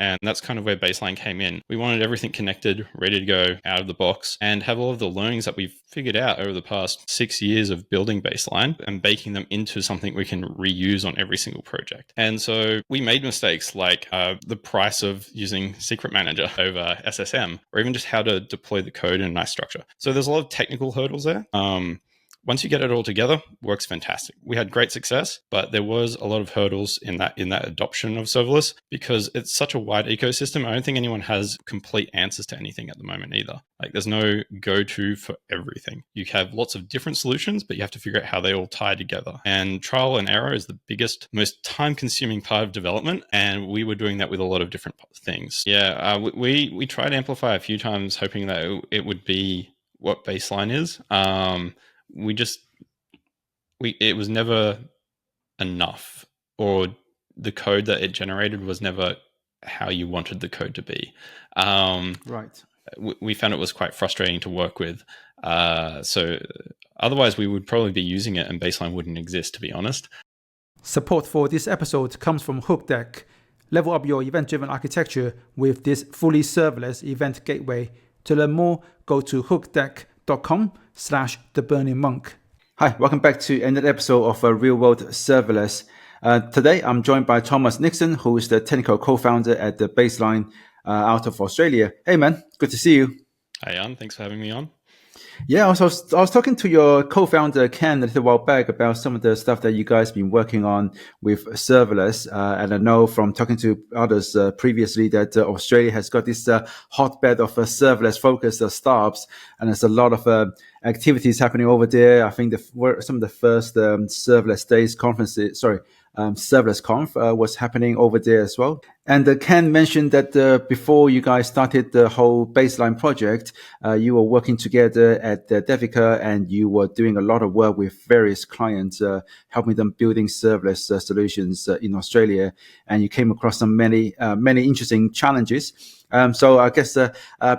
And that's kind of where Baseline came in. We wanted everything connected, ready to go out of the box, and have all of the learnings that we've figured out over the past 6 years of building Baseline and baking them into something we can reuse on every single project. And so we made mistakes like the price of using Secret Manager over SSM, or even just how to deploy the code in a nice structure. So there's a lot of technical hurdles there. Once you get it all together, works fantastic. We had great success, but there was a lot of hurdles in that adoption of serverless because it's such a wide ecosystem. I don't think anyone has complete answers to anything at the moment either. Like there's no go-to for everything. You have lots of different solutions, but you have to figure out how they all tie together. And trial and error is the biggest, most time-consuming part of development, and we were doing that with a lot of different things. Yeah, we tried Amplify a few times, hoping that it would be what Baseline is. It was never enough, or the code that it generated was never how you wanted the code to be. Right. We found it was quite frustrating to work with. So otherwise we would probably be using it and Baseline wouldn't exist, to be honest. Support for this episode comes from HookDeck. Level up your event-driven architecture with this fully serverless event gateway. To learn more, go to hookdeck.com/theburningmonk. Hi, welcome back to another episode of Real-World Serverless. Today, I'm joined by Thomas Nixon, who is the technical co-founder at the Baseline out of Australia. Hey, man, good to see you. Hi, Jan. Thanks for having me on. Yeah, I was talking to your co-founder, Ken, a little while back about some of the stuff that you guys have been working on with serverless. And I know from talking to others previously that Australia has got this hotbed of serverless-focused startups, and there's a lot of activities happening over there. I think some of the first serverless days conferences, serverless conf was happening over there as well. And Ken mentioned that before you guys started the whole Baseline project, you were working together at Devika, and you were doing a lot of work with various clients, helping them building serverless solutions in Australia. And you came across some many interesting challenges. So I guess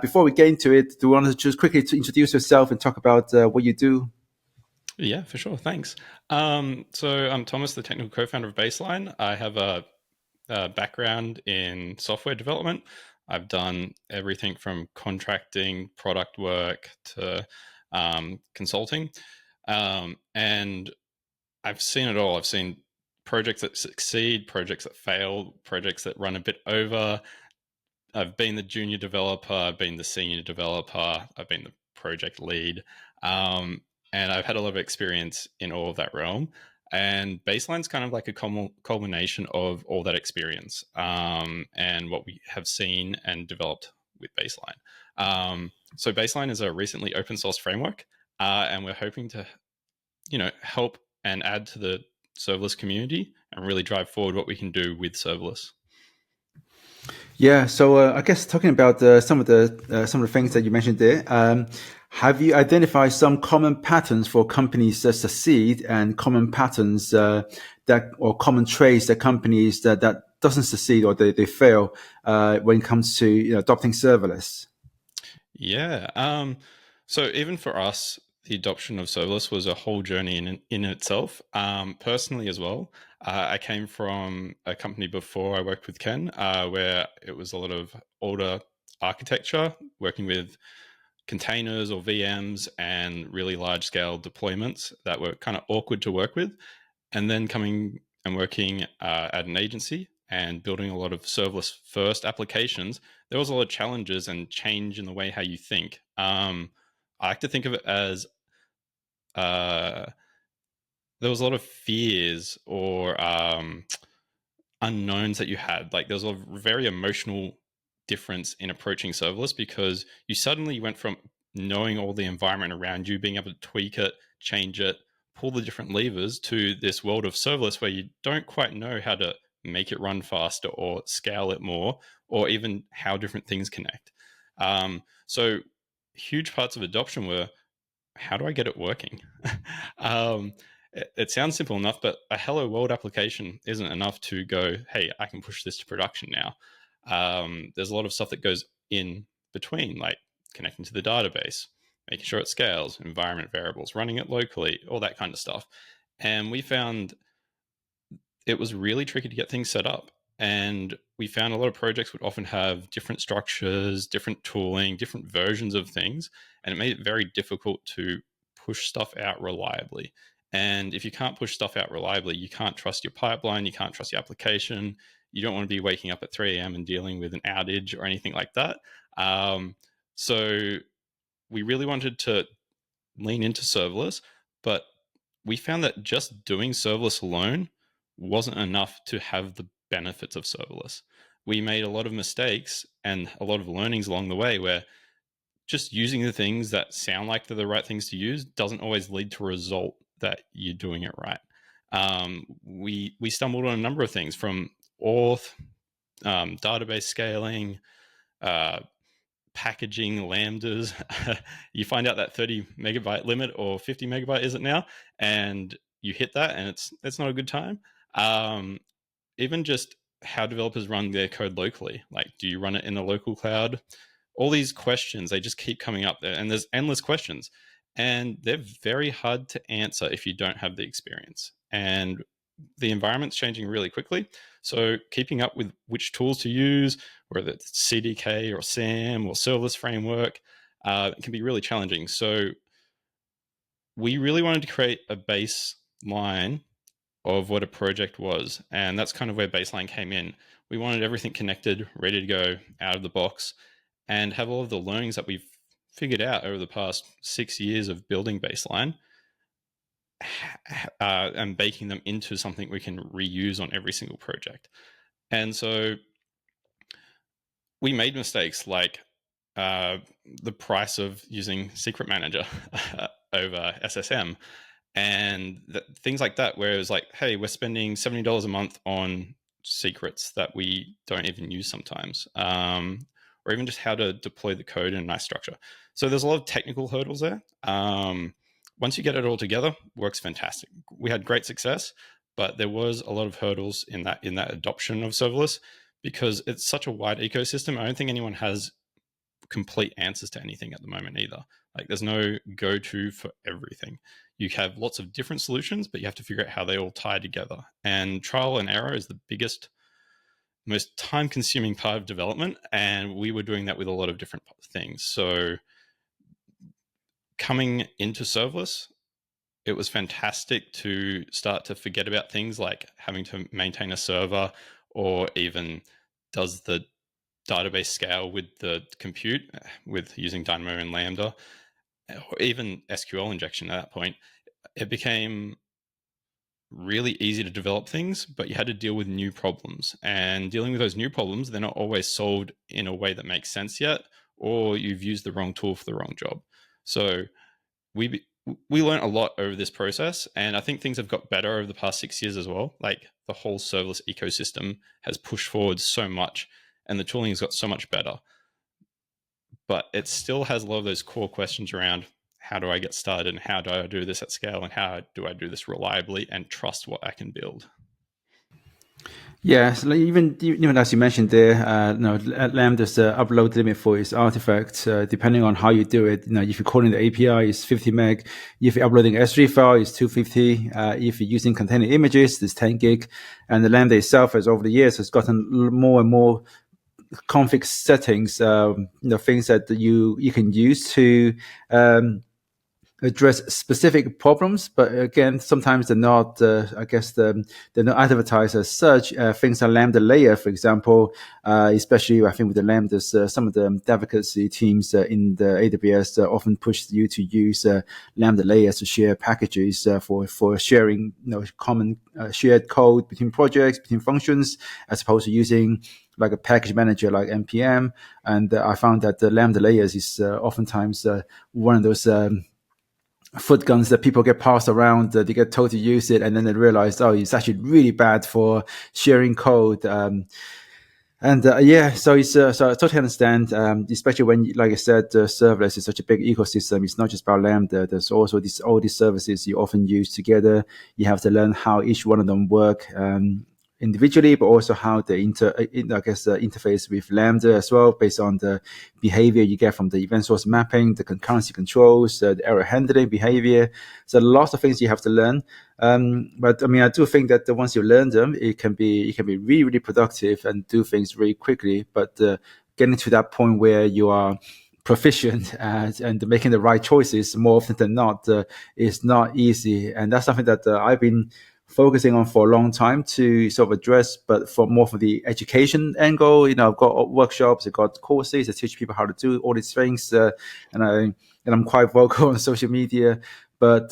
before we get into it, do you want to just quickly to introduce yourself and talk about what you do? Yeah, for sure. Thanks. So I'm Thomas, the technical co-founder of Baseline. I have a background in software development. I've done everything from contracting, product work to consulting. And I've seen it all. I've seen projects that succeed, projects that fail, projects that run a bit over. I've been the junior developer, I've been the senior developer, I've been the project lead. And I've had a lot of experience in all of that realm. And Baseline's kind of like a culmination of all that experience and what we have seen and developed with Baseline. So Baseline is a recently open source framework, and we're hoping to, help and add to the serverless community and really drive forward what we can do with serverless. Yeah, so I guess talking about some of the things that you mentioned there, have you identified some common patterns for companies that succeed and common patterns or common traits that companies that doesn't succeed or they fail when it comes to adopting serverless? Yeah. So even for us, the adoption of serverless was a whole journey in itself. Personally as well, I came from a company before I worked with Ken, where it was a lot of older architecture, working with containers or VMs and really large scale deployments that were kind of awkward to work with. And then coming and working at an agency and building a lot of serverless first applications, there was a lot of challenges and change in the way how you think. I like to think of it as there was a lot of fears or unknowns that you had. Like there was a very emotional difference in approaching serverless because you suddenly went from knowing all the environment around you, being able to tweak it, change it, pull the different levers, to this world of serverless where you don't quite know how to make it run faster or scale it more, or even how different things connect. So huge parts of adoption were, how do I get it working? It sounds simple enough, but a hello world application isn't enough to go, hey, I can push this to production now. There's a lot of stuff that goes in between, like connecting to the database, making sure it scales, environment variables, running it locally, all that kind of stuff. And we found it was really tricky to get things set up. And we found a lot of projects would often have different structures, different tooling, different versions of things, and it made it very difficult to push stuff out reliably. And if you can't push stuff out reliably, you can't trust your pipeline, you can't trust your application. You don't want to be waking up at 3 a.m. and dealing with an outage or anything like that. So we really wanted to lean into serverless, but we found that just doing serverless alone wasn't enough to have the benefits of serverless. We made a lot of mistakes and a lot of learnings along the way where just using the things that sound like they're the right things to use doesn't always lead to a result that you're doing it right. We stumbled on a number of things from auth, database scaling, uh, packaging lambdas. You find out that 30 megabyte limit, or 50 megabyte is it now, and you hit that and it's not a good time. Even just how developers run their code locally, like do you run it in a local cloud? All these questions, they just keep coming up there, and there's endless questions, and they're very hard to answer if you don't have the experience. And the environment's changing really quickly, so keeping up with which tools to use, whether it's CDK or SAM or serverless framework, it can be really challenging. So we really wanted to create a baseline of what a project was, and that's kind of where Baseline came in. We wanted everything connected, ready to go out of the box, and have all of the learnings that we've figured out over the past 6 years of building Baseline, and baking them into something we can reuse on every single project. And so we made mistakes like the price of using Secret Manager over SSM, and things like that, where it was like, hey, we're spending $70 a month on secrets that we don't even use sometimes, or even just how to deploy the code in a nice structure. So there's a lot of technical hurdles there. Once you get it all together, works fantastic. We had great success, but there was a lot of hurdles in that adoption of serverless, because it's such a wide ecosystem. I don't think anyone has complete answers to anything at the moment either. Like there's no go-to for everything. You have lots of different solutions, but you have to figure out how they all tie together. And trial and error is the biggest, most time-consuming part of development. And we were doing that with a lot of different things. So coming into serverless, it was fantastic to start to forget about things like having to maintain a server, or even does the database scale with the compute with using Dynamo and Lambda, or even SQL injection. At that point, it became really easy to develop things, but you had to deal with new problems, and dealing with those new problems, they're not always solved in a way that makes sense yet, or you've used the wrong tool for the wrong job. So we learned a lot over this process, and I think things have got better over the past 6 years as well. Like the whole serverless ecosystem has pushed forward so much, and the tooling has got so much better, but it still has a lot of those core questions around how do I get started, and how do I do this at scale, and how do I do this reliably and trust what I can build. Yeah, so like even as you mentioned there, Lambda's upload limit for its artifacts, depending on how you do it. If you're calling the API, it's 50 meg. If you're uploading S3 file, it's 250. If you're using container images, it's 10 gig. And the Lambda itself, as over the years, has gotten more and more config settings, things that you can use to address specific problems, but again, sometimes they're not. They're not advertised as such. Things like Lambda layer, for example, especially I think with the Lambdas, some of the advocacy teams in the AWS often push you to use Lambda layers to share packages for sharing, common shared code between projects, between functions, as opposed to using like a package manager like npm. And I found that the Lambda layers is oftentimes one of those foot guns that people get passed around. They get told to use it, and then they realize, oh, it's actually really bad for sharing code. So I totally understand, especially when, like I said, serverless is such a big ecosystem. It's not just about Lambda. There's also all these services you often use together. You have to learn how each one of them work. individually, but also how they interface with Lambda as well, based on the behavior you get from the event source mapping, the concurrency controls, the error handling behavior. So lots of things you have to learn. But I mean, I do think that once you learn them, it can be really, really productive and do things very quickly. But getting to that point where you are proficient and making the right choices more often than not is not easy. And that's something that I've been focusing on for a long time to sort of address, but for more from the education angle. I've got workshops, I've got courses that teach people how to do all these things, and I'm quite vocal on social media, but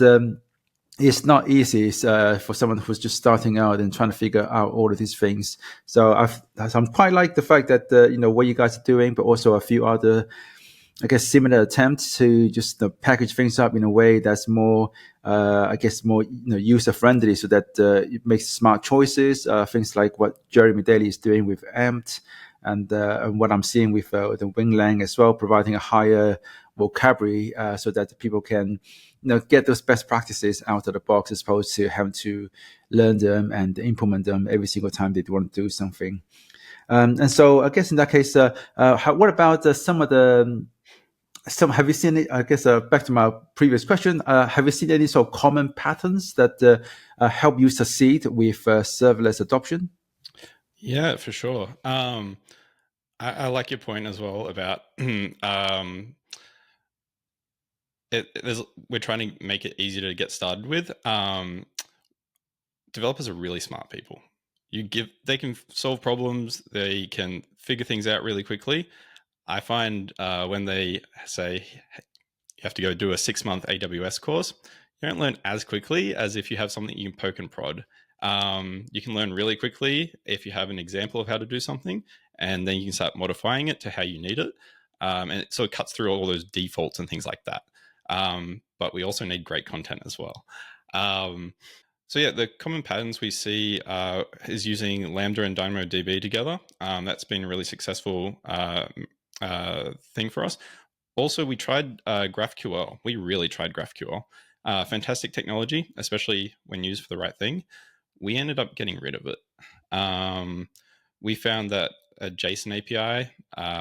it's not easy for someone who's just starting out and trying to figure out all of these things. So I'm quite like the fact that what you guys are doing, but also a few other, I guess, similar attempts to just package things up in a way that's more, more user friendly, so that it makes smart choices. Things like what Jeremy Daly is doing with Amped, and what I'm seeing with the Winglang as well, providing a higher vocabulary so that people can get those best practices out of the box, as opposed to having to learn them and implement them every single time they want to do something. And so I guess in that case, what about have you seen it? I guess back to my previous question, have you seen any sort of common patterns that help you succeed with serverless adoption? Yeah, for sure. I like your point as well about we're trying to make it easier to get started with. Developers are really smart people. They can solve problems, they can figure things out really quickly. I find when they say you have to go do a 6-month AWS course, you don't learn as quickly as if you have something you can poke and prod. You can learn really quickly if you have an example of how to do something, and then you can start modifying it to how you need it. And it sort of cuts through all those defaults and things like that. But we also need great content as well. So yeah, the common patterns we see is using Lambda and DynamoDB together. That's been a really successful thing for us. Also, we tried GraphQL. We really tried GraphQL. Fantastic technology, especially when used for the right thing. We ended up getting rid of it. We found that a JSON API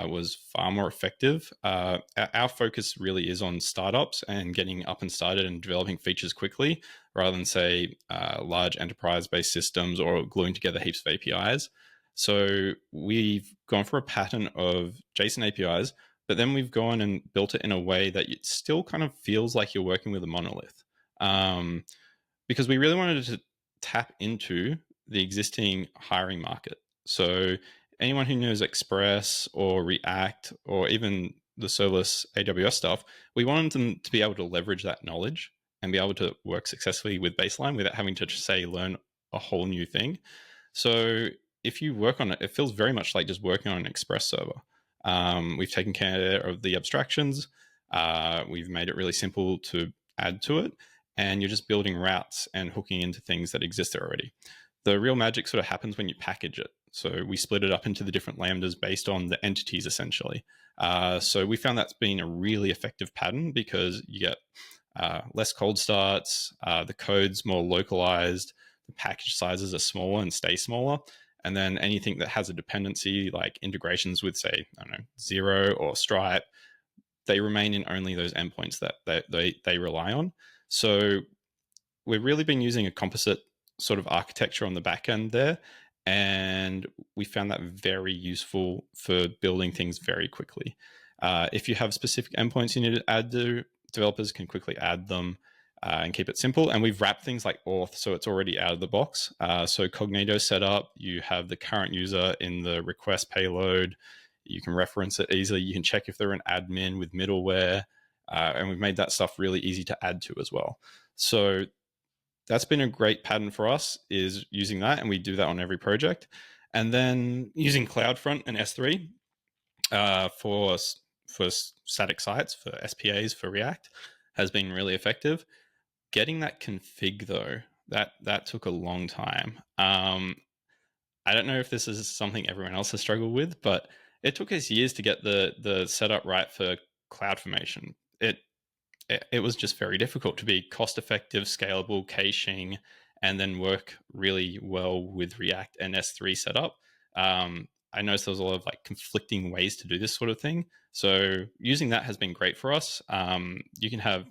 was far more effective. Our focus really is on startups and getting up and started and developing features quickly, rather than, say, large enterprise-based systems or gluing together heaps of APIs. So we've gone for a pattern of JSON APIs, but then we've gone and built it in a way that it still kind of feels like you're working with a monolith. Because we really wanted to tap into the existing hiring market. So anyone who knows Express or React or even the serverless AWS stuff, we wanted them to be able to leverage that knowledge and be able to work successfully with Baseline without having to, say, learn a whole new thing. So if you work on it, it feels very much like just working on an Express server. We've taken care of the abstractions. We've made it really simple to add to it, and you're just building routes and hooking into things that exist there already. The real magic sort of happens when you package it. So we split it up into the different lambdas based on the entities, essentially. So we found that's been a really effective pattern because you get less cold starts, the code's more localized, the package sizes are smaller and stay smaller. And then anything that has a dependency, like integrations with, say, I don't know, Zero or Stripe, they remain in only those endpoints that they rely on. So we've really been using a composite sort of architecture on the back end there. And we found that very useful for building things very quickly. If you have specific endpoints you need to add to, developers can quickly add them and keep it simple. And we've wrapped things like auth, so it's already out of the box. So Cognito set up, you have the current user in the request payload. You can reference it easily. You can check if they're an admin with middleware. And we've made that stuff really easy to add to as well. So that's been a great pattern for us, is using that, and we do that on every project. And then using CloudFront and S3 for static sites, for SPAs, for React, has been really effective. Getting that config, though, that took a long time. I don't know if this is something everyone else has struggled with, but it took us years to get the setup right for CloudFormation. It was just very difficult to be cost effective, scalable, caching, and then work really well with React and S3 setup. I noticed there was a lot of like conflicting ways to do this sort of thing. So using that has been great for us. You can have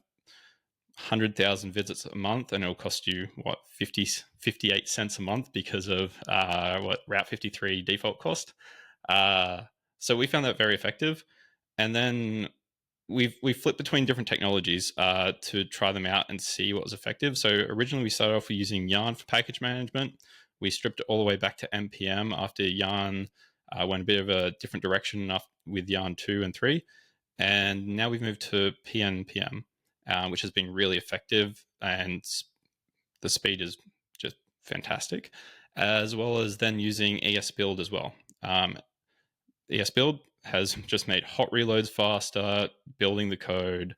100,000 visits a month and it'll cost you what 58 cents a month because of what Route 53 default cost. So we found that very effective. And then we've flipped between different technologies to try them out and see what was effective. So originally we started off with using Yarn for package management. We stripped it all the way back to npm after Yarn went a bit of a different direction with Yarn 2 and 3. And now we've moved to pnpm, which has been really effective, and the speed is just fantastic, as well as then using ES-Build as well. ES-Build has just made hot reloads faster, building the code,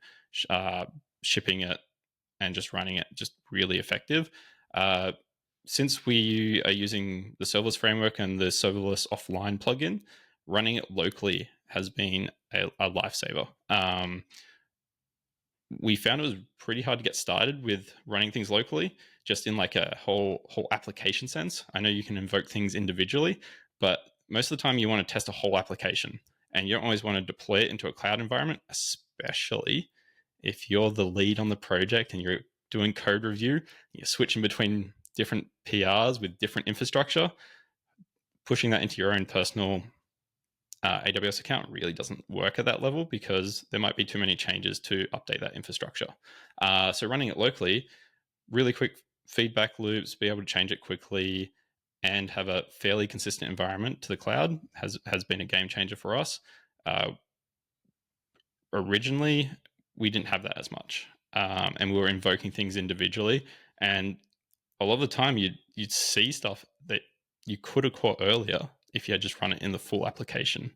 shipping it, and just running it just really effective. Since we are using the serverless framework and the serverless offline plugin, running it locally has been a lifesaver. We found it was pretty hard to get started with running things locally, just in like a whole application sense. I know you can invoke things individually, but most of the time you want to test a whole application, and you don't always want to deploy it into a cloud environment, especially if you're the lead on the project and you're doing code review, you're switching between different PRs with different infrastructure. Pushing that into your own personal AWS account really doesn't work at that level because there might be too many changes to update that infrastructure. So running it locally, really quick feedback loops, be able to change it quickly, and have a fairly consistent environment to the cloud has been a game changer for us. Originally, we didn't have that as much, and we were invoking things individually. And a lot of the time, you'd see stuff that you could have caught earlier if you had just run it in the full application.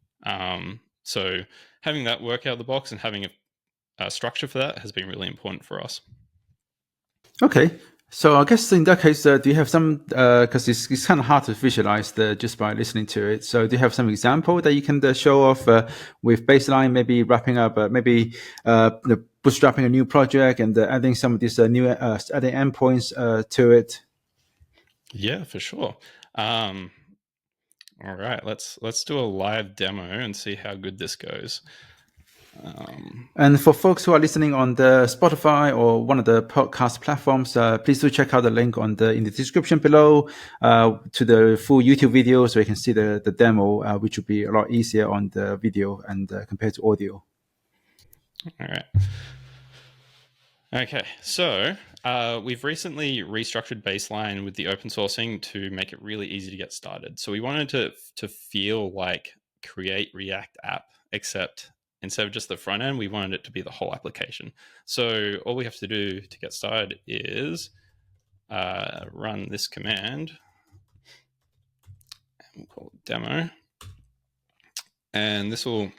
So having that work out of the box and having a structure for that has been really important for us. Okay. So I guess in that case, do you have some, because it's kind of hard to visualize just by listening to it. So do you have some example that you can show off with Baseline, maybe wrapping up, maybe bootstrapping a new project and adding some of these new adding endpoints to it? Yeah, for sure. All right, let's do a live demo and see how good this goes. And for folks who are listening on the Spotify or one of the podcast platforms, please do check out the link in the description below to the full YouTube video, so you can see the demo, which will be a lot easier on the video and compared to audio. All right. Okay, so we've recently restructured Baseline with the open sourcing to make it really easy to get started. So we wanted to feel like Create React app, except instead of just the front end, we wanted it to be the whole application. So all we have to do to get started is run this command. We'll call it demo. And this will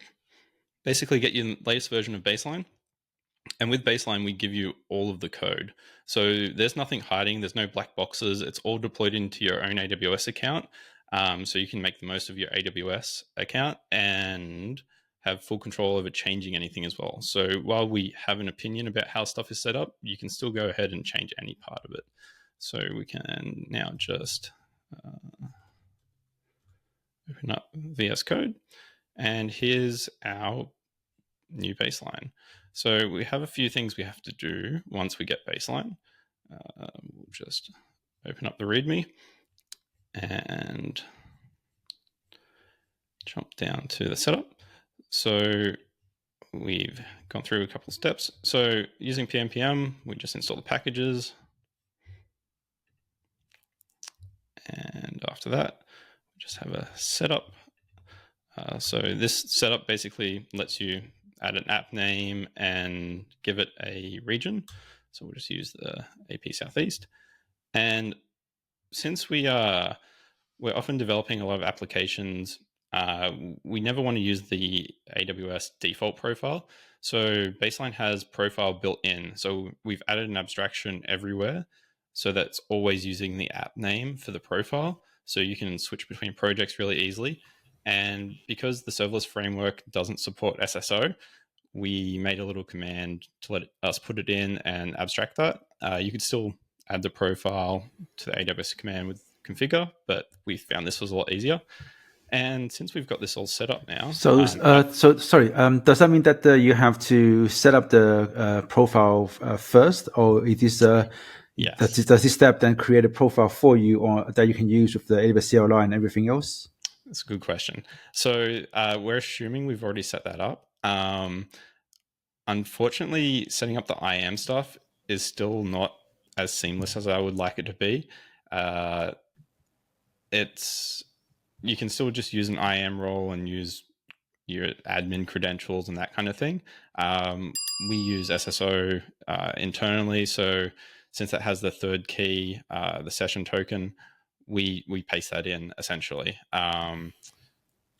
basically get you the latest version of Baseline. And with Baseline, we give you all of the code. So there's nothing hiding. There's no black boxes. It's all deployed into your own AWS account. So you can make the most of your AWS account and have full control over changing anything as well. So while we have an opinion about how stuff is set up, you can still go ahead and change any part of it. So we can now just open up VS Code. And here's our new Baseline. So we have a few things we have to do once we get Baseline. We'll just open up the README and jump down to the setup. So we've gone through a couple of steps. So using pnpm, we just install the packages. And after that, we just have a setup. So this setup basically lets you add an app name and give it a region. So we'll just use the AP Southeast. And since we're often developing a lot of applications, we never want to use the AWS default profile. So Baseline has profile built in. So we've added an abstraction everywhere, so that's always using the app name for the profile. So you can switch between projects really easily. And because the serverless framework doesn't support SSO, we made a little command to let us put it in and abstract that. You could still add the profile to the AWS command with configure, but we found this was a lot easier. And since we've got this all set up now, So sorry. Does that mean that you have to set up the profile first, or it is yes, does this step then create a profile for you, or that you can use with the AWS CLI and everything else? that's a good question. So we're assuming we've already set that up. Unfortunately, setting up the IAM stuff is still not as seamless as I would like it to be. Uh, it's You can still just use an IAM role and use your admin credentials and that kind of thing. Um, we use SSO internally, so since that has the third key, the session token, we paste that in essentially.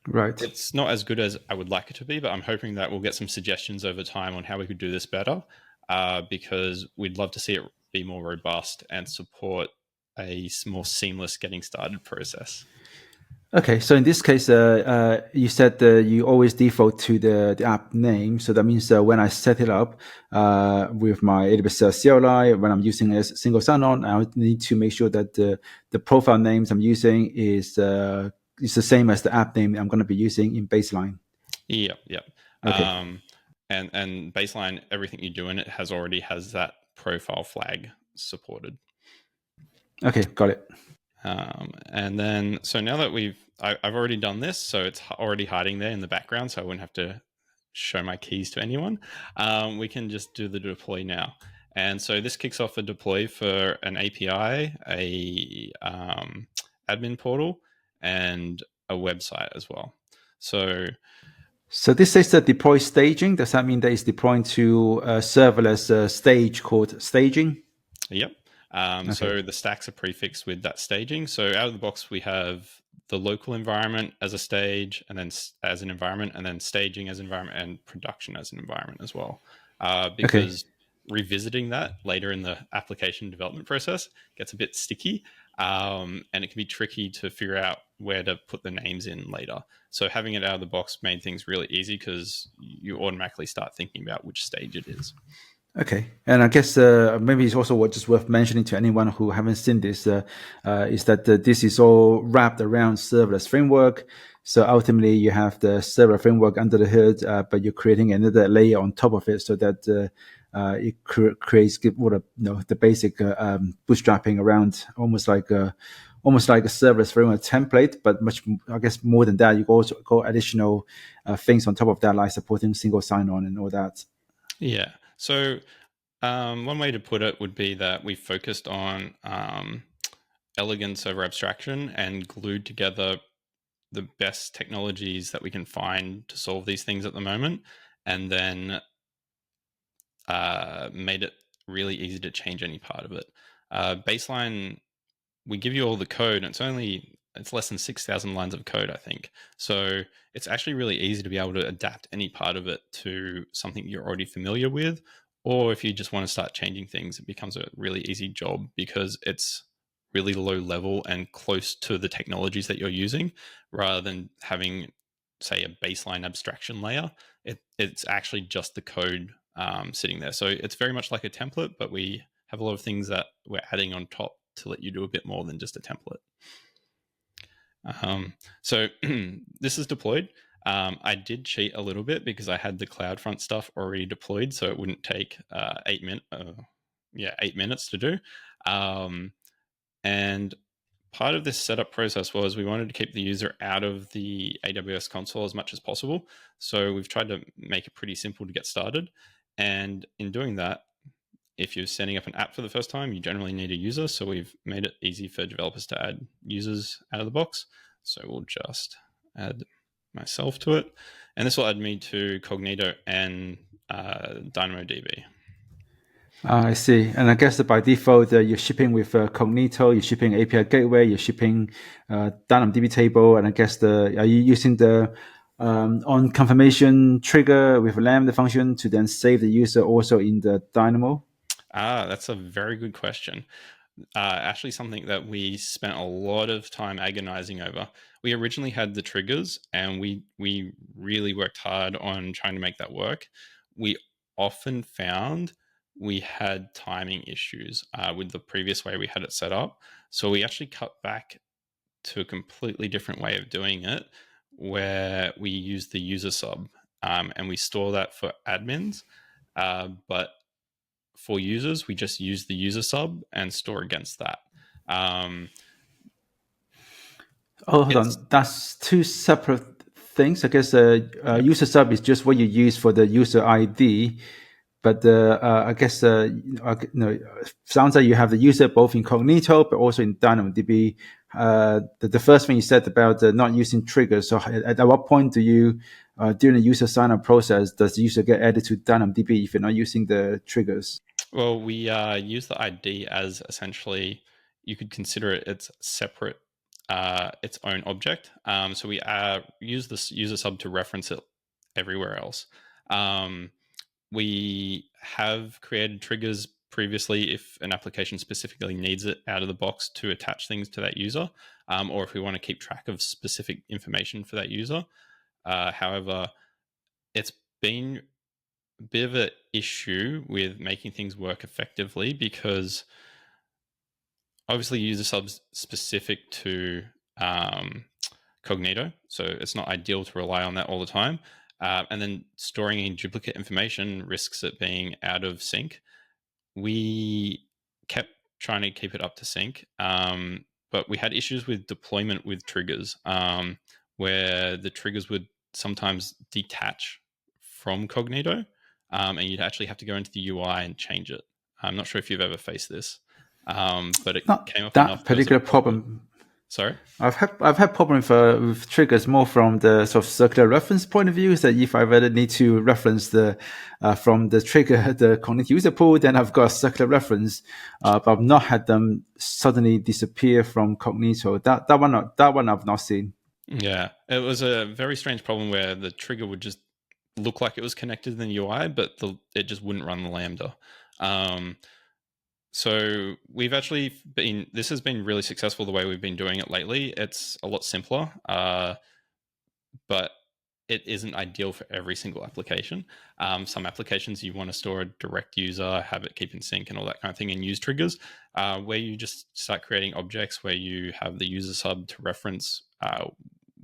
Right. It's not as good as I would like it to be, but I'm hoping that we'll get some suggestions over time on how we could do this better, because we'd love to see it be more robust and support a more seamless getting started process. Okay, so in this case, you said you always default to the app name. So that means when I set it up with my AWS CLI, when I'm using a single sign-on, I need to make sure that the profile names I'm using is the same as the app name I'm going to be using in Baseline. Yep, yep. Okay, And Baseline, everything you do in it already has that profile flag supported. okay, got it. And then, so now that I've already done this, so it's already hiding there in the background, so I wouldn't have to show my keys to anyone. We can just do the deploy now. And so this kicks off a deploy for an API, a admin portal, and a website as well. So So this says that deploy staging. Does that mean that it's deploying to a serverless stage called staging? yep. Okay, So the stacks are prefixed with that staging. So out of the box, we have the local environment as a stage, and then as an environment, and then staging as environment, and production as an environment as well. okay. Because revisiting that later in the application development process gets a bit sticky, and it can be tricky to figure out where to put the names in later. So having it out of the box made things really easy because you automatically start thinking about which stage it is. Okay, and I guess maybe it's also just worth mentioning to anyone who haven't seen this is that this is all wrapped around serverless framework. So ultimately, you have the server framework under the hood, but you're creating another layer on top of it, so that it creates what the basic bootstrapping around, almost like a serverless framework template, but much, I guess, more than that. You also go additional things on top of that, like supporting single sign-on and all that. Yeah. So one way to put it would be that we focused on elegance over abstraction and glued together the best technologies that we can find to solve these things at the moment, and then made it really easy to change any part of it. Baseline, we give you all the code, and it's less than 6,000 lines of code, I think. So it's actually really easy to be able to adapt any part of it to something you're already familiar with. Or if you just want to start changing things, it becomes a really easy job because it's really low level and close to the technologies that you're using, rather than having, say, a baseline abstraction layer. It's actually just the code sitting there. So it's very much like a template, but we have a lot of things that we're adding on top to let you do a bit more than just a template. So this is deployed. I did cheat a little bit because I had the CloudFront stuff already deployed, so it wouldn't take 8 minutes to do. And part of this setup process was we wanted to keep the user out of the AWS console as much as possible. So we've tried to make it pretty simple to get started. And in doing that, if you're setting up an app for the first time, you generally need a user. So we've made it easy for developers to add users out of the box. So we'll just add myself to it. And this will add me to Cognito and DynamoDB. I see. And I guess that by default, you're shipping with Cognito, you're shipping API Gateway, you're shipping DynamoDB table, and I guess are you using the on confirmation trigger with a Lambda function to then save the user also in the Dynamo? That's a very good question. Actually, something that we spent a lot of time agonizing over. We originally had the triggers, and we really worked hard on trying to make that work. We often found we had timing issues with the previous way we had it set up. So we actually cut back to a completely different way of doing it, where we use the user sub, and we store that for admins. But for users, we just use the user sub and store against that. Oh, hold It's on. That's two separate things. I guess yeah. user sub is just what you use for the user ID. But I guess sounds like you have the user both incognito, but also in DynamoDB. The first thing you said about not using triggers. So at what point do you, during the user sign-up process, does the user get added to DynamoDB if you're not using the triggers? Well, we use the ID as essentially, you could consider it its separate, its own object. So we use this user sub to reference it everywhere else. We have created triggers previously if an application specifically needs it out of the box to attach things to that user, or if we want to keep track of specific information for that user. However, it's been a bit of an issue with making things work effectively, because obviously user subs specific to Cognito, so it's not ideal to rely on that all the time. And then storing in duplicate information risks it being out of sync. We kept trying to keep it up to sync, but we had issues with deployment with triggers, where the triggers would sometimes detach from Cognito, and you'd actually have to go into the UI and change it. I'm not sure if you've ever faced this, but it Not came up enough that there was a particular problem. problem. Sorry? I've had problems with triggers more from the sort of circular reference point of view. Is that if I really need to reference the from the trigger the connect user pool, then I've got a circular reference. But I've not had them suddenly disappear from Cognito. That one I've not seen. Yeah, it was a very strange problem where the trigger would just look like it was connected in the UI, but it just wouldn't run the Lambda. So we've actually this has been really successful the way we've been doing it lately. It's a lot simpler, but it isn't ideal for every single application. Some applications you want to store a direct user, have it keep in sync and all that kind of thing, and use triggers, where you just start creating objects where you have the user sub to reference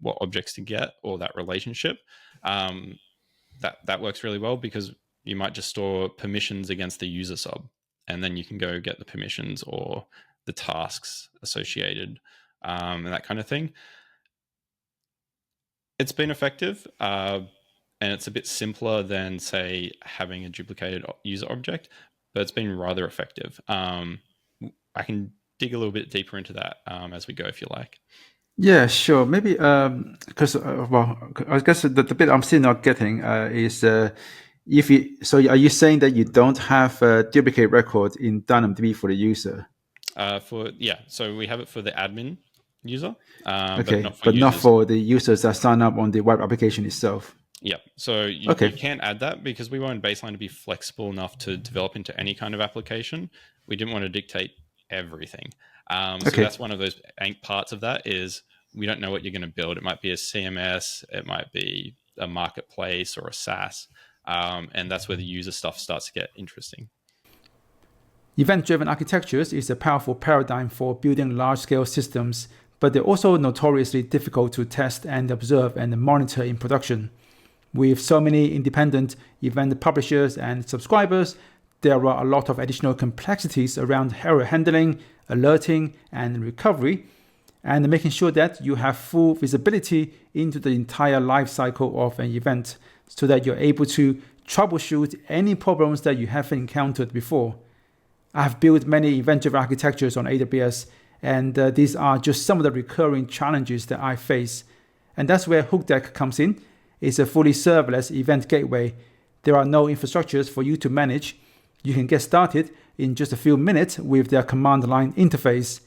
what objects to get or that relationship. That works really well, because you might just store permissions against the user sub, and then you can go get the permissions or the tasks associated, and that kind of thing. It's been effective, and it's a bit simpler than, say, having a duplicated user object, but it's been rather effective. I can dig a little bit deeper into that as we go, if you like. Yeah, sure. Maybe because I guess the bit I'm still not getting is if you. So are you saying that you don't have a duplicate record in DynamoDB for the user? So we have it for the admin user, but Okay, not for but not users. for the users that sign up on the web application itself. Yep. So you Okay, can add that, because we want Baseline to be flexible enough to develop into any kind of application. We didn't want to dictate everything. So okay. that's one of those parts of that is we don't know what you're going to build. It might be a CMS, it might be a marketplace or a SaaS, and that's where the user stuff starts to get interesting. Event-driven architectures is a powerful paradigm for building large-scale systems, but they're also notoriously difficult to test and observe and monitor in production. With so many independent event publishers and subscribers, there are a lot of additional complexities around error handling, alerting, and recovery, and making sure that you have full visibility into the entire life cycle of an event so that you're able to troubleshoot any problems that you haven't encountered before. I've built many event-driven architectures on AWS, and these are just some of the recurring challenges that I face. And that's where HookDeck comes in. It's a fully serverless event gateway. There are no infrastructures for you to manage. You can get started in just a few minutes with their command line interface.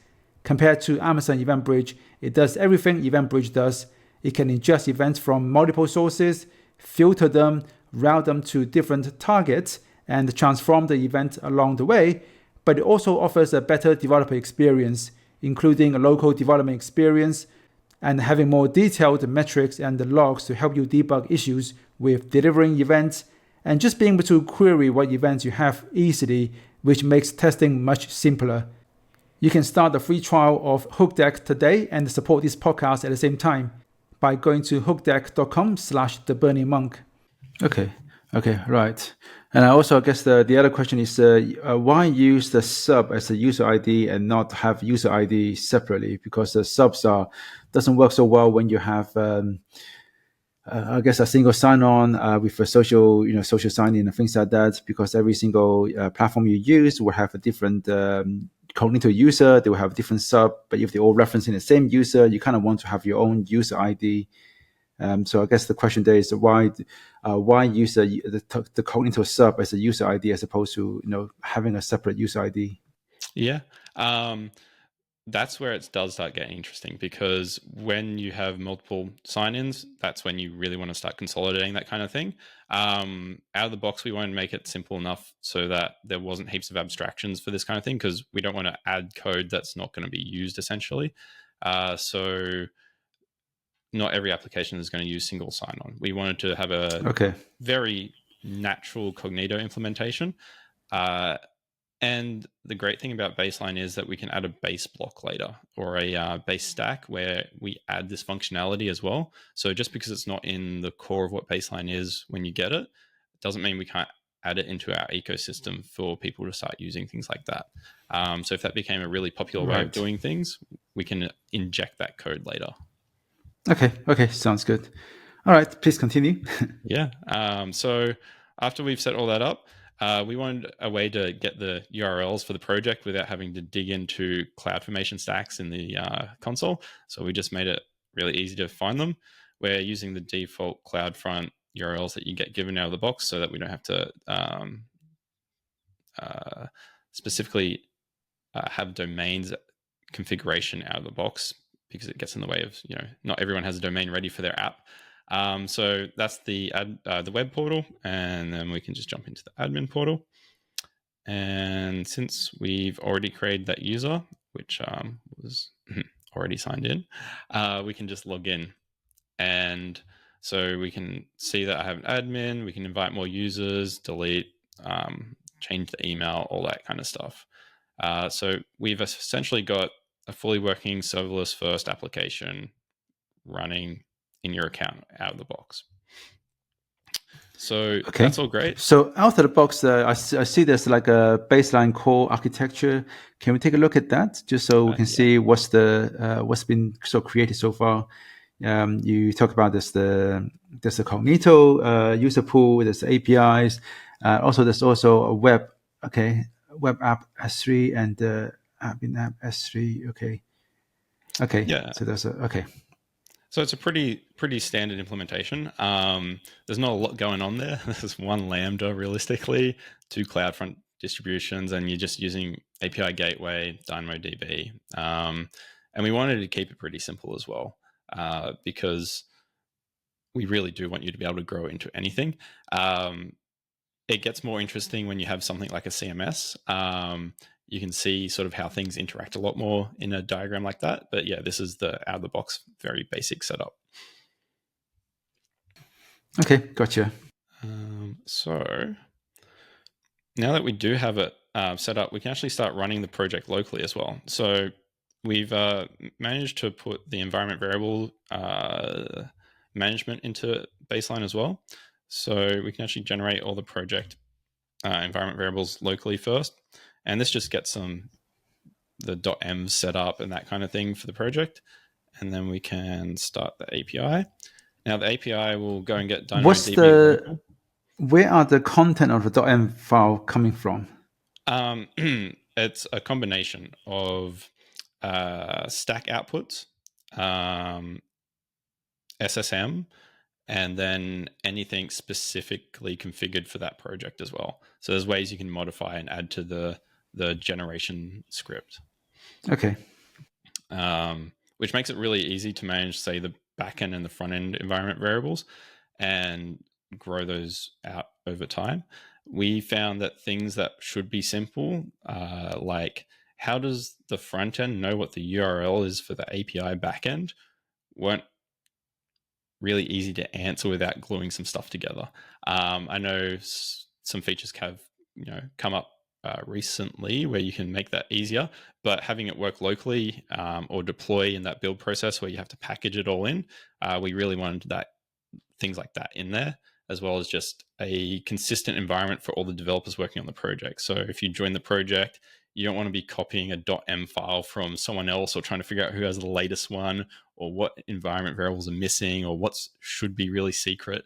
Compared to Amazon EventBridge, it does everything EventBridge does. It can ingest events from multiple sources, filter them, route them to different targets, and transform the event along the way. But it also offers a better developer experience, including a local development experience and having more detailed metrics and logs to help you debug issues with delivering events and just being able to query what events you have easily, which makes testing much simpler. You can start the free trial of HookDeck today and support this podcast at the same time by going to hookdeck.com/theburningmonk. Okay. Okay. Right. And I guess the other question is why use the sub as a user ID and not have user ID separately? Because the subs doesn't work so well when you have I guess a single sign-on with a social sign-in and things like that. Because every single platform you use will have a different cognito user. They will have a different sub, but if they're all referencing the same user, you kind of want to have your own user ID. So I guess the question there is why use the cognito sub as a user ID as opposed to having a separate user ID? Yeah. That's where it does start getting interesting, because when you have multiple sign-ins, that's when you really want to start consolidating that kind of thing. Out of the box, we want to make it simple enough so that there wasn't heaps of abstractions for this kind of thing, because we don't want to add code that's not going to be used essentially. So not every application is going to use single sign-on. We wanted to have a very natural cognito implementation. And the great thing about Baseline is that we can add a base block later, or a base stack where we add this functionality as well. So just because it's not in the core of what Baseline is when you get it, doesn't mean we can't add it into our ecosystem for people to start using things like that. So if that became a really popular way of doing things, we can inject that code later. Okay, sounds good. All right, please continue. Yeah. So after we've set all that up, we wanted a way to get the URLs for the project without having to dig into CloudFormation stacks in the console. So we just made it really easy to find them. We're using the default CloudFront URLs that you get given out of the box, so that we don't have to specifically have domains configuration out of the box, because it gets in the way of, not everyone has a domain ready for their app. So that's the web portal, and then we can just jump into the admin portal. And since we've already created that user, which was already signed in, we can just log in. And so we can see that I have an admin, we can invite more users, delete, change the email, all that kind of stuff. So we've essentially got a fully working serverless first application running in your account out of the box. So that's all great. So out of the box, I see there's like a baseline core architecture. Can we take a look at that just so we can see what's been created so far? You talk about there's the cognito user pool, there's the APIs. There's also a web app S3 and admin app S3. Okay. Yeah. So there's So it's a pretty standard implementation. There's not a lot going on there. There's one Lambda, realistically, 2 CloudFront distributions, and you're just using API Gateway, DynamoDB. And we wanted to keep it pretty simple as well, because we really do want you to be able to grow into anything. It gets more interesting when you have something like a CMS. You can see sort of how things interact a lot more in a diagram like that. But yeah, this is the out of the box, very basic setup. Okay, gotcha. So now that we do have it set up, we can actually start running the project locally as well. So we've managed to put the environment variable management into Baseline as well. So we can actually generate all the project environment variables locally first. And this just gets the .m set up and that kind of thing for the project. And then we can start the API. Now the API will go and get DynamoDB. Where are the content of the .m file coming from? It's a combination of stack outputs, SSM, and then anything specifically configured for that project as well. So there's ways you can modify and add to the generation script. Okay. Which makes it really easy to manage, say, the backend and the front end environment variables and grow those out over time. We found that things that should be simple, like how does the front end know what the URL is for the API backend, weren't really easy to answer without gluing some stuff together. I know some features have come up recently where you can make that easier, but having it work locally or deploy in that build process where you have to package it all in, we really wanted that things like that in there, as well as just a consistent environment for all the developers working on the project. So if you join the project, you don't want to be copying a .m file from someone else or trying to figure out who has the latest one or what environment variables are missing or what should be really secret.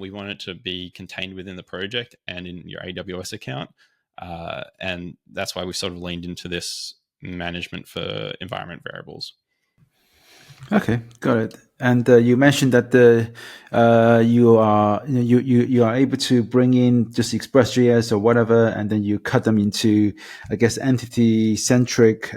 We want it to be contained within the project and in your AWS account. And that's why we sort of leaned into this management for environment variables. Okay, got it. And you mentioned that you are able to bring in just Express.js or whatever, and then you cut them into, I guess, entity centric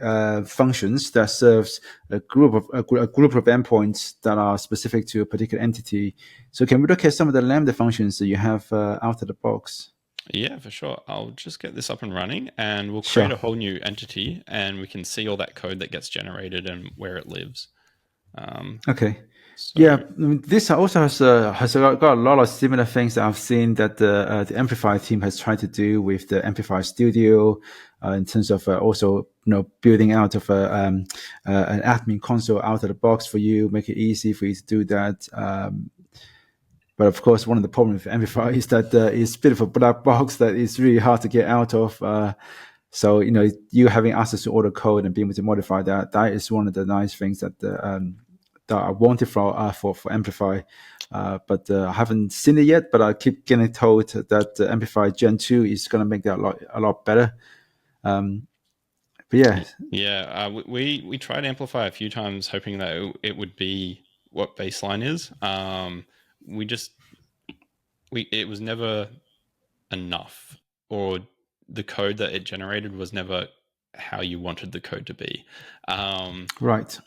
functions that serves a group of a group of endpoints that are specific to a particular entity. So can we look at some of the Lambda functions that you have out of the box? Yeah, for sure. I'll just get this up and running and we'll create Sure. a whole new entity and we can see all that code that gets generated and where it lives. Okay. Yeah, So I mean, this also has got a lot of similar things that I've seen that the Amplify team has tried to do with the Amplify Studio, in terms of also building out of an admin console out of the box for you, make it easy for you to do that. But of course, one of the problems with Amplify is that it's a bit of a black box that is really hard to get out of. So you having access to all the code and being able to modify that is one of the nice things that I wanted for Amplify. But I haven't seen it yet, but I keep getting told that Amplify Gen 2 is going to make that a lot better. But yeah, yeah, we tried Amplify a few times, hoping that it would be what Baseline is. We just it was never enough, or the code that it generated was never how you wanted the code to be. right.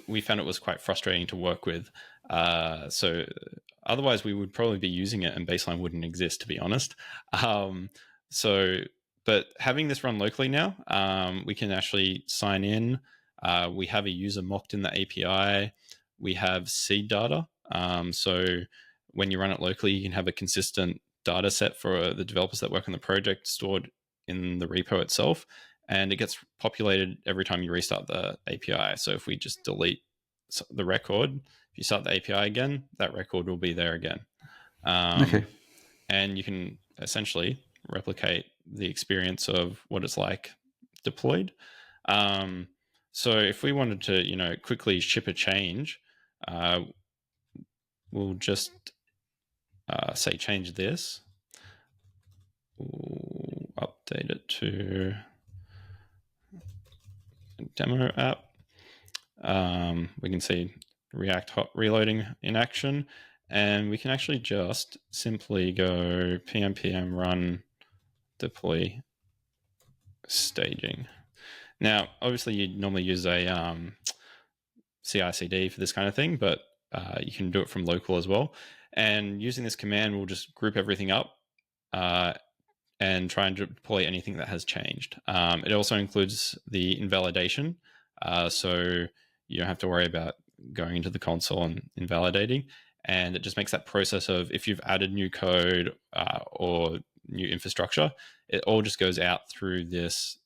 We found it was quite frustrating to work with. So otherwise, we would probably be using it, and Baseline wouldn't exist, to be honest. So, but having this run locally now, we can actually sign in. We have a user mocked in the API. We have seed data. So when you run it locally, you can have a consistent data set for the developers that work on the project stored in the repo itself, and it gets populated every time you restart the API. So if we just delete the record, if you start the API again, that record will be there again. Okay. And you can essentially replicate the experience of what it's like deployed. So if we wanted to, quickly ship a change, we'll just say change this. We'll update it to demo app. We can see React hot reloading in action, and we can actually just simply go pm run deploy staging. Now, obviously, you'd normally use a CI/CD for this kind of thing, but you can do it from local as well. And using this command, we'll just group everything up and try and deploy anything that has changed. It also includes the invalidation, so you don't have to worry about going into the console and invalidating. And it just makes that process of if you've added new code or new infrastructure, it all just goes out through this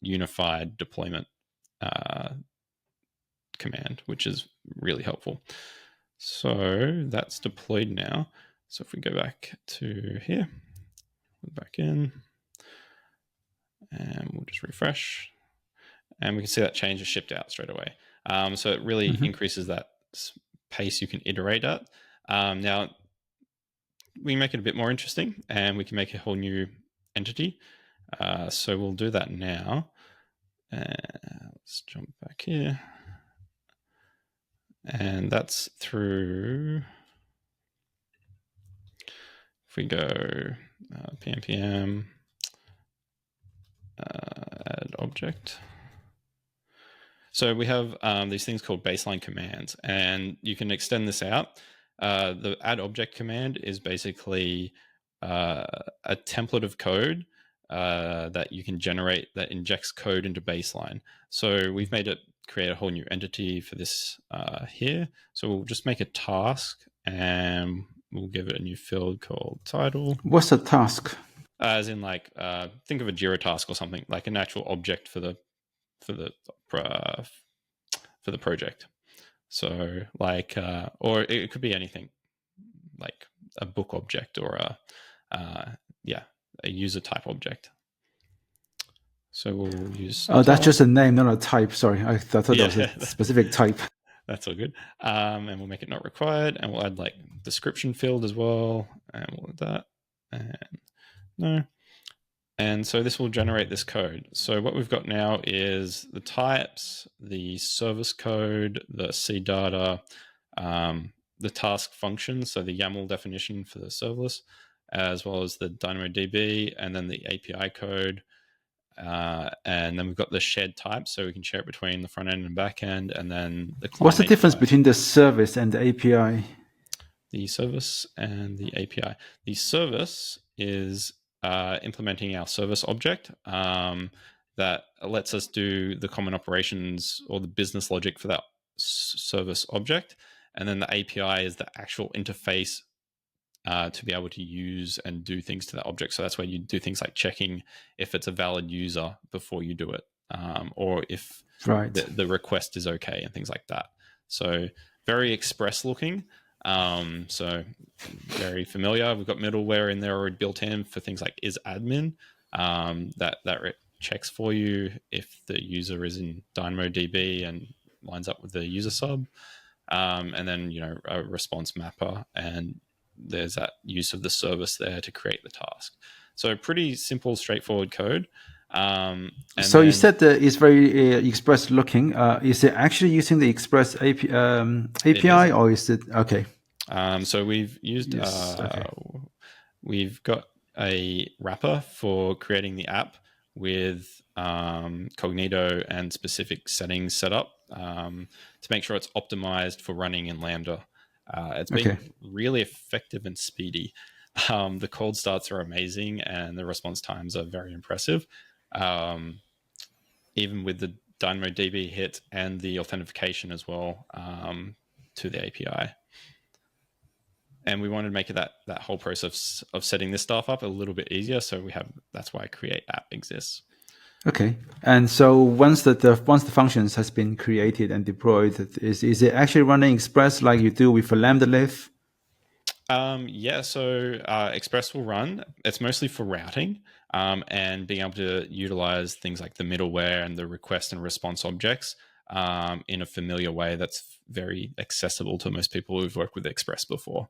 unified deployment command, which is really helpful. So that's deployed now. So if we go back to here, back in, and we'll just refresh, and we can see that change is shipped out straight away. So it really increases that pace you can iterate at. Now, we make it a bit more interesting, and we can make a whole new entity. So we'll do that now. Let's jump back here. And that's through, if we go pm add object. So we have these things called baseline commands, and you can extend this out. The add object command is basically a template of code that you can generate that injects code into baseline. So we've made it create a whole new entity for this here. So we'll just make a task and we'll give it a new field called title. What's a task? As in, like, think of a Jira task or something, like an actual object for the for the for the project. So, like, or it could be anything, like a book object or a user type object. So we'll use Oh, that's just task. a name, not a type. Sorry, I thought that was a Yeah, specific type. that's all good. And we'll make it not required, and we'll add like description field as well, and we'll add that. And no. And so this will generate this code. So what we've got now is the types, the service code, the C data, the task function, so the YAML definition for the serverless, as well as the DynamoDB, and then the API code. And then we've got the shared type, so we can share it between the front end and back end, and then the What's client the difference API. between the service and the API? The service and the API. The service is implementing our service object that lets us do the common operations or the business logic for that service object. And then the API is the actual interface to be able to use and do things to that object. So that's where you do things like checking if it's a valid user before you do it, or if Right. the request is okay and things like that. So very express looking. So very familiar. We've got middleware in there already built in for things like isAdmin that checks for you if the user is in DynamoDB and lines up with the user sub. And then, a response mapper, and there's that use of the service there to create the task. So pretty simple, straightforward code. So you said that it's very express looking. Is it actually using the Express API, or is it okay? So we've used Yes. Okay. we've got a wrapper for creating the app with Cognito and specific settings set up to make sure it's optimized for running in Lambda. It's Okay. been really effective and speedy. The cold starts are amazing, and the response times are very impressive. Even with the DynamoDB hit and the authentication as well to the API. And we wanted to make it that whole process of setting this stuff up a little bit easier. So that's why Create App exists. Okay. And so once the functions has been created and deployed, is it actually running Express like you do with a Lambda lift? So Express will run. It's mostly for routing and being able to utilize things like the middleware and the request and response objects in a familiar way that's very accessible to most people who've worked with Express before.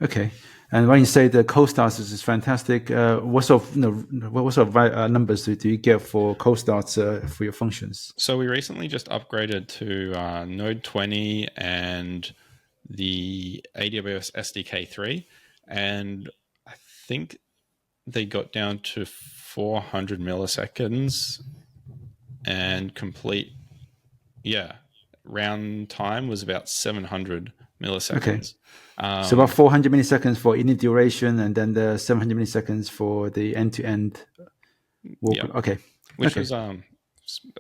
Okay. And when you say the code starts is fantastic, what sort of numbers do you get for code starts for your functions? So we recently just upgraded to Node 20 and the AWS SDK 3, and I think they got down to 400 milliseconds, and round time was about 700 milliseconds. Okay. So about 400 milliseconds for init duration, and then the 700 milliseconds for the end-to-end. Okay. Which was a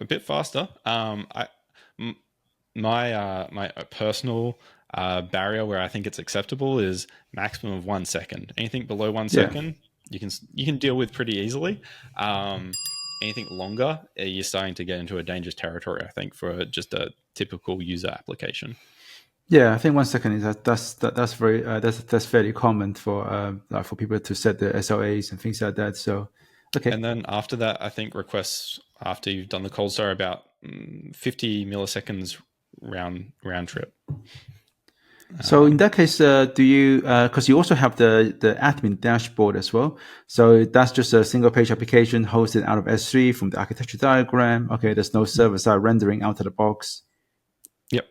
bit faster. My personal barrier where I think it's acceptable is maximum of 1 second. Anything below 1 second, you can deal with pretty easily. Anything longer, you're starting to get into a dangerous territory, I think, for just a typical user application. Yeah, I think 1 second is that's fairly common for people to set the SLAs and things like that. So, okay. And then after that, I think requests after you've done the cold start are about 50 milliseconds round trip. So in that case, do you because you also have the admin dashboard as well? So that's just a single page application hosted out of S3 from the architecture diagram. Okay, there's no server side rendering out of the box. Yep.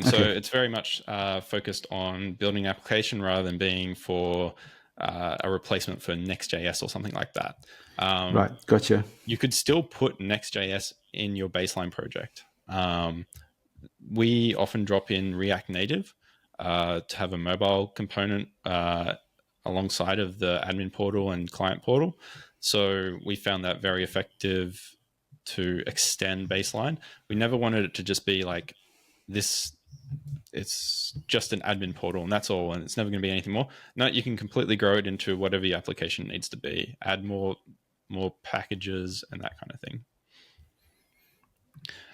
So it's very much focused on building an application rather than being for a replacement for Next.js or something like that. Right, gotcha. You could still put Next.js in your baseline project. We often drop in React Native to have a mobile component alongside of the admin portal and client portal. So we found that very effective to extend Baseline. We never wanted it to just be like this. It's just an admin portal and that's all, and it's never going to be anything more. No, you can completely grow it into whatever your application needs to be. Add more packages and that kind of thing.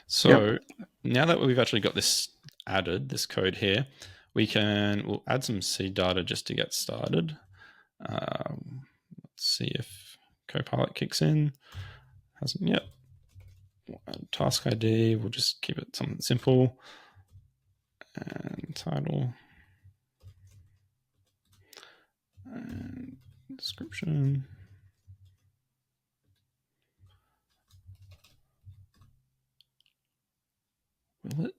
So Yep. now that we've actually got this added, this code here, we'll add some seed data just to get started. Let's see if Copilot kicks in. Hasn't yet. Task ID, we'll just keep it something simple. And title. And description. Will it?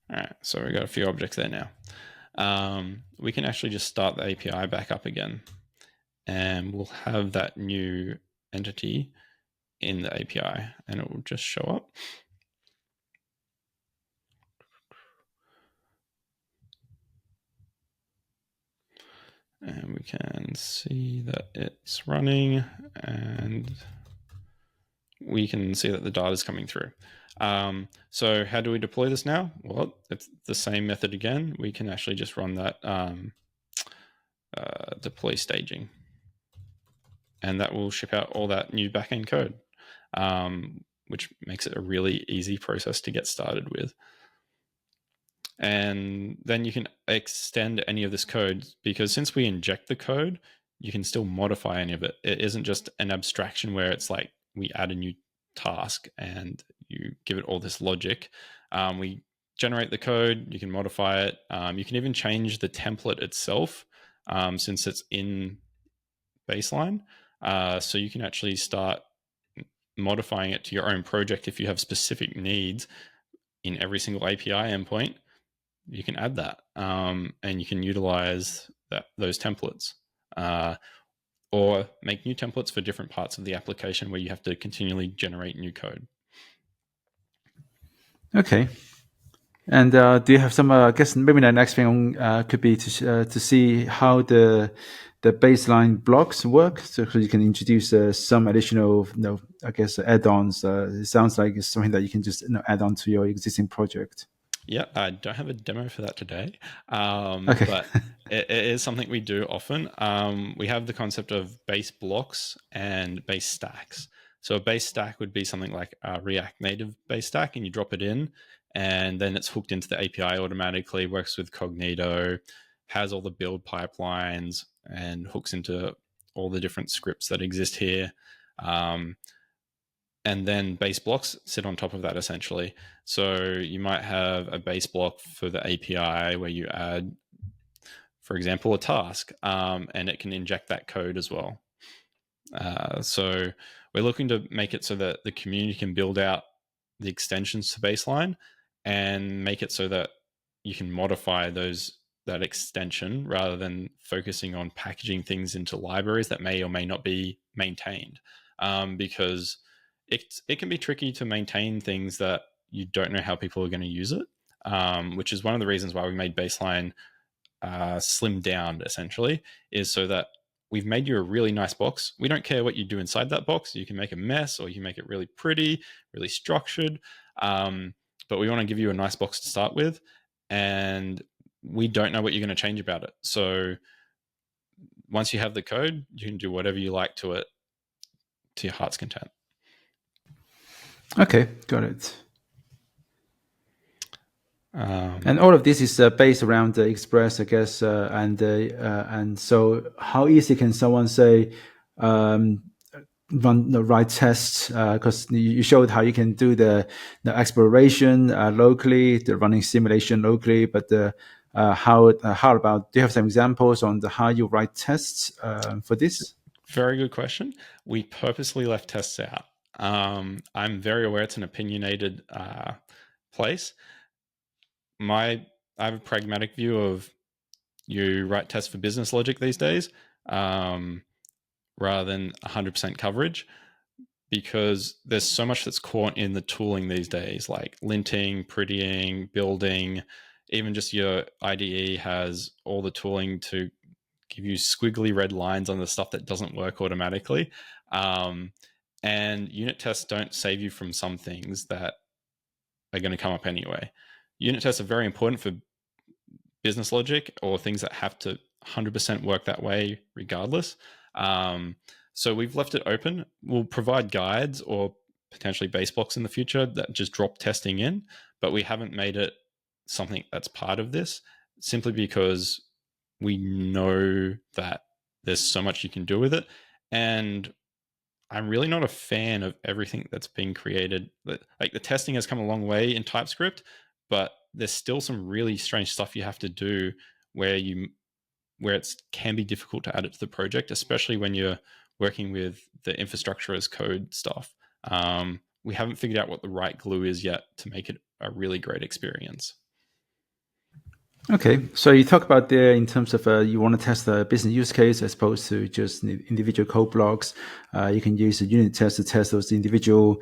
All right, so we've got a few objects there now. We can actually just start the API back up again, and we'll have that new entity in the API, and it will just show up. And we can see that it's running, and we can see that the data is coming through. So how do we deploy this now? Well, it's the same method again. We can actually just run that deploy staging, and that will ship out all that new backend code, which makes it a really easy process to get started with. And then you can extend any of this code, because since we inject the code, you can still modify any of it. It isn't just an abstraction where it's like we add a new task and you give it all this logic. We generate the code, you can modify it. You can even change the template itself, since it's in Baseline. So you can actually start modifying it to your own project if you have specific needs in every single API endpoint. You can add that, and you can utilize those templates, or make new templates for different parts of the application where you have to continually generate new code. Okay. And do you have some? I guess maybe the next thing could be to see how the baseline blocks work, so you can introduce some additional, I guess, add-ons. It sounds like it's something that you can just add on to your existing project. Yeah, I don't have a demo for that today, Okay. but it is something we do often. We have the concept of base blocks and base stacks. So a base stack would be something like a React Native base stack, and you drop it in, and then it's hooked into the API automatically, works with Cognito, has all the build pipelines, and hooks into all the different scripts that exist here. And then base blocks sit on top of that, essentially. So you might have a base block for the API where you add, for example, a task, and it can inject that code as well. So we're looking to make it so that the community can build out the extensions to Baseline and make it so that you can modify that extension rather than focusing on packaging things into libraries that may or may not be maintained, because it can be tricky to maintain things that you don't know how people are going to use it, which is one of the reasons why we made Baseline slimmed down, essentially, is so that we've made you a really nice box. We don't care what you do inside that box. You can make a mess, or you can make it really pretty, really structured, but we want to give you a nice box to start with, and we don't know what you're going to change about it. So once you have the code, you can do whatever you like to it to your heart's content. Okay, got it. And all of this is based around the Express, I guess, and so how easy can someone say run the right tests? Because you showed how you can do the exploration locally, the running simulation locally, but how about? Do you have some examples on how you write tests for this? Very good question. We purposely left tests out. I'm very aware it's an opinionated place. I have a pragmatic view of you write tests for business logic these days, rather than 100% coverage, because there's so much that's caught in the tooling these days, like linting, prettying, building. Even just your IDE has all the tooling to give you squiggly red lines on the stuff that doesn't work automatically. And unit tests don't save you from some things that are going to come up anyway. Unit tests are very important for business logic or things that have to 100% work that way regardless. So we've left it open. We'll provide guides or potentially base blocks in the future that just drop testing in, but we haven't made it something that's part of this simply because we know that there's so much you can do with it. And I'm really not a fan of everything that's being created. Like the testing has come a long way in TypeScript, but there's still some really strange stuff you have to do where it can be difficult to add it to the project, especially when you're working with the infrastructure as code stuff. We haven't figured out what the right glue is yet to make it a really great experience. Okay, so you talk about there in terms of you want to test the business use case as opposed to just individual code blocks. You can use a unit test to test those individual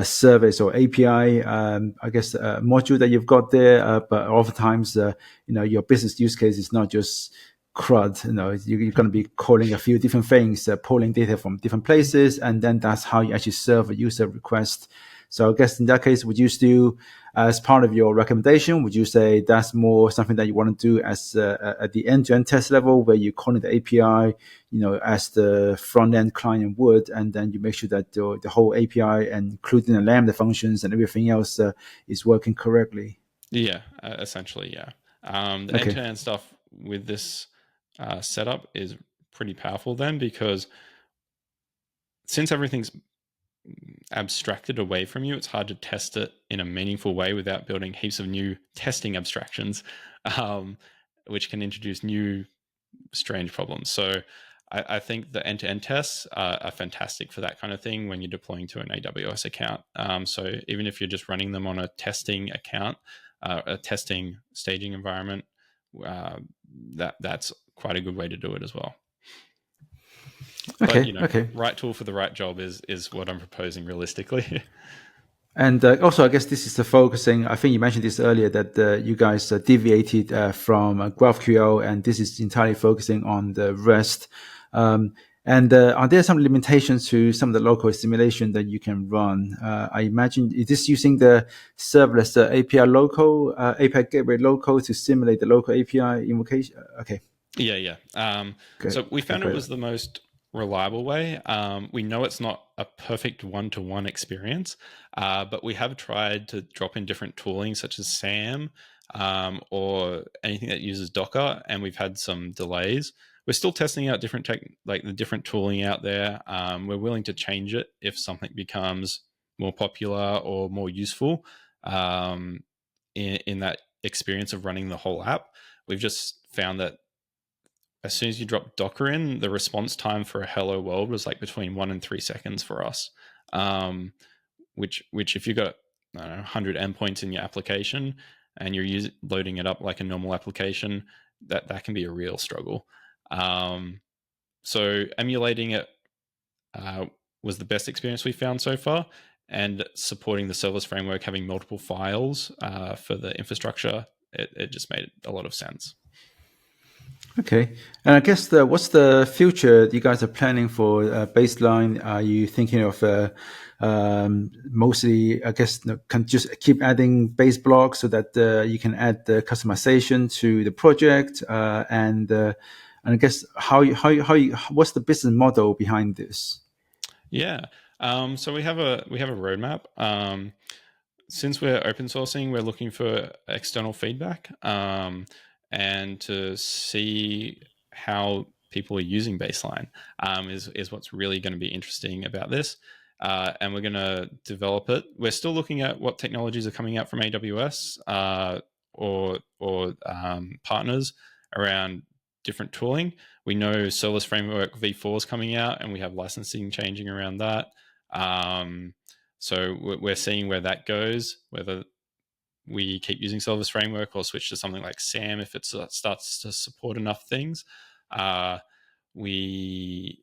service or API, I guess, module that you've got there. But oftentimes, your business use case is not just CRUD. You're going to be calling a few different things, pulling data from different places, and then that's how you actually serve a user request. So I guess in that case, would you still, as part of your recommendation, would you say that's more something that you want to do as at the end-to-end test level, where you call it the API, as the front-end client would, and then you make sure that the whole API, including the Lambda functions and everything else, is working correctly? Yeah, essentially, yeah. The Okay. end-to-end stuff with this setup is pretty powerful then, because since everything's abstracted away from you, it's hard to test it in a meaningful way without building heaps of new testing abstractions, which can introduce new strange problems. So I think the end-to-end tests are fantastic for that kind of thing when you're deploying to an AWS account. So even if you're just running them on a testing account, a testing staging environment, that's quite a good way to do it as well. But Okay. Okay. right tool for the right job is what I'm proposing realistically. And also, I guess this is the focusing. I think you mentioned this earlier that you guys deviated from GraphQL, and this is entirely focusing on the REST. And are there some limitations to some of the local simulation that you can run? I imagine, is this using the serverless API local, API gateway local to simulate the local API invocation? Okay. Yeah. Okay. So we Okay, found it great. was the most reliable way. We know it's not a perfect one-to-one experience, but we have tried to drop in different tooling such as SAM, or anything that uses Docker, and we've had some delays. We're still testing out different like the different tooling out there. We're willing to change it if something becomes more popular or more useful in that experience of running the whole app. We've just found that as soon as you drop Docker in, the response time for a hello world was like between 1 and 3 seconds for us. Which if you've got, I don't know, 100 endpoints in your application and you're loading it up like a normal application, that can be a real struggle. So emulating it was the best experience we found so far, and supporting the serverless framework, having multiple files for the infrastructure, it just made a lot of sense. Okay. And I guess what's the future you guys are planning for Baseline? Are you thinking of mostly, I guess, can just keep adding base blocks so that you can add the customization to the project? And I guess what's the business model behind this? Yeah. So we have a roadmap. Since we're open sourcing, we're looking for external feedback, and to see how people are using Baseline is what's really going to be interesting about this. And we're going to develop it. We're still looking at what technologies are coming out from AWS or partners around different tooling. We know Serverless Framework v4 is coming out, and we have licensing changing around that. So we're seeing where that goes, whether we keep using Serverless Framework or switch to something like SAM if it starts to support enough things. We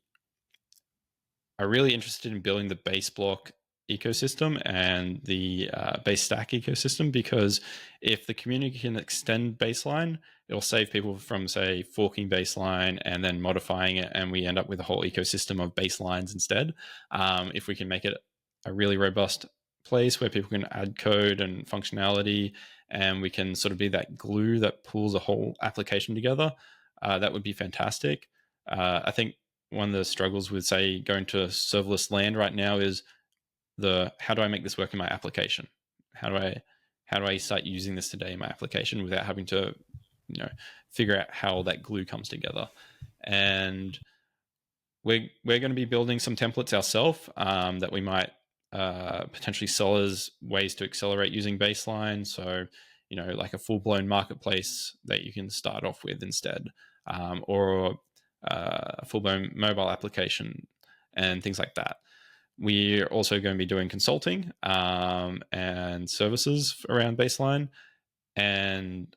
are really interested in building the base block ecosystem and the base stack ecosystem, because if the community can extend Baseline, it'll save people from, say, forking Baseline and then modifying it, and we end up with a whole ecosystem of baselines instead. If we can make it a really robust place where people can add code and functionality, and we can sort of be that glue that pulls a whole application together, that would be fantastic. I think one of the struggles with, say, going to serverless land right now is how do I make this work in my application? How do I start using this today in my application without having to, figure out how that glue comes together? And we're going to be building some templates ourselves that we might potentially sell as ways to accelerate using Baseline. So, like a full-blown marketplace that you can start off with instead, or a full-blown mobile application and things like that. We're also going to be doing consulting and services around Baseline, and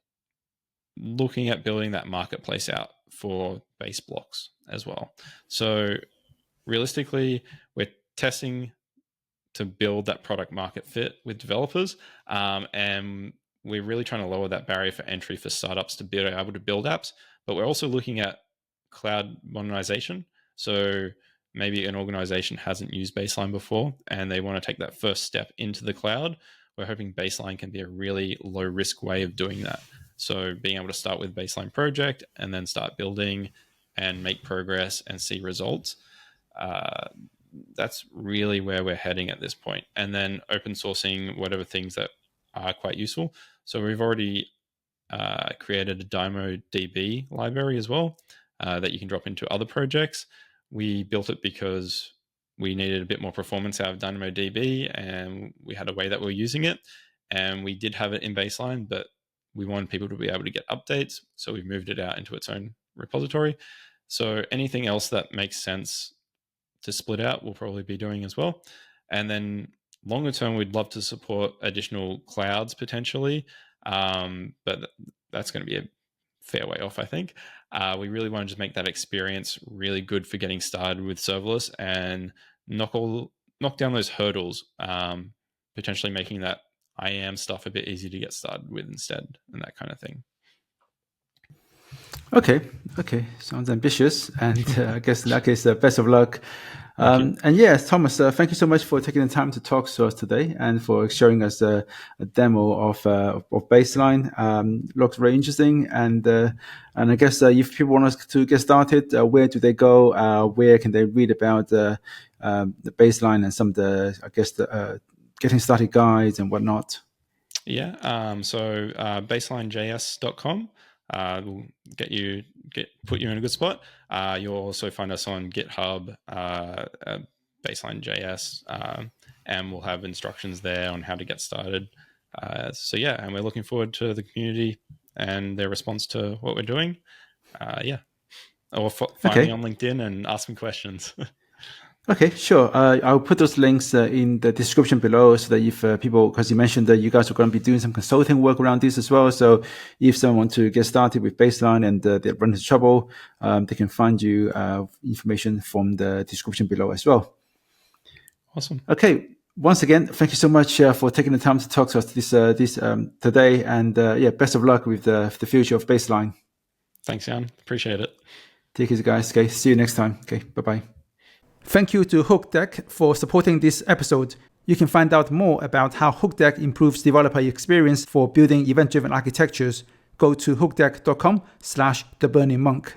looking at building that marketplace out for base blocks as well. So realistically, we're testing to build that product market fit with developers, and we're really trying to lower that barrier for entry for startups to be able to build apps. But we're also looking at cloud modernization. So maybe an organization hasn't used Baseline before and they want to take that first step into the cloud. We're hoping Baseline can be a really low risk way of doing that. So being able to start with Baseline project and then start building and make progress and see results. That's really where we're heading at this point. And then open sourcing whatever things that are quite useful. So we've already created a DynamoDB library as well that you can drop into other projects. We built it because we needed a bit more performance out of DynamoDB, and we had a way that we were using it. And we did have it in Baseline, but we wanted people to be able to get updates. So we've moved it out into its own repository. So anything else that makes sense to split out, we'll probably be doing as well. And then longer term, we'd love to support additional clouds potentially, but that's going to be a fair way off, I think. We really want to just make that experience really good for getting started with serverless and knock down those hurdles, potentially making that IAM stuff a bit easy to get started with instead, and that kind of thing. Okay, sounds ambitious, and I guess in that case, best of luck. And yes, Thomas, thank you so much for taking the time to talk to us today and for showing us a demo of Baseline. Looks very interesting, and I guess if people want us to get started, where do they go? Where can they read about the Baseline and some of the, I guess, the getting started guides and whatnot? Yeah, so Baseline.js.com. Will put you in a good spot. You'll also find us on GitHub, Baseline.js, and we'll have instructions there on how to get started. So yeah, and we're looking forward to the community and their response to what we're doing. Or find me on LinkedIn and ask me questions. Okay, sure. I'll put those links in the description below so that if people, because you mentioned that you guys are going to be doing some consulting work around this as well. So if someone wants to get started with Baseline and they run into trouble, they can find you information from the description below as well. Awesome. Okay. Once again, thank you so much for taking the time to talk to us this today. And best of luck with the future of Baseline. Thanks, Jan. Appreciate it. Take it easy, guys. Okay. See you next time. Okay. Bye-bye. Thank you to HookDeck for supporting this episode. You can find out more about how HookDeck improves developer experience for building event-driven architectures. Go to hookdeck.com/theburningmonk.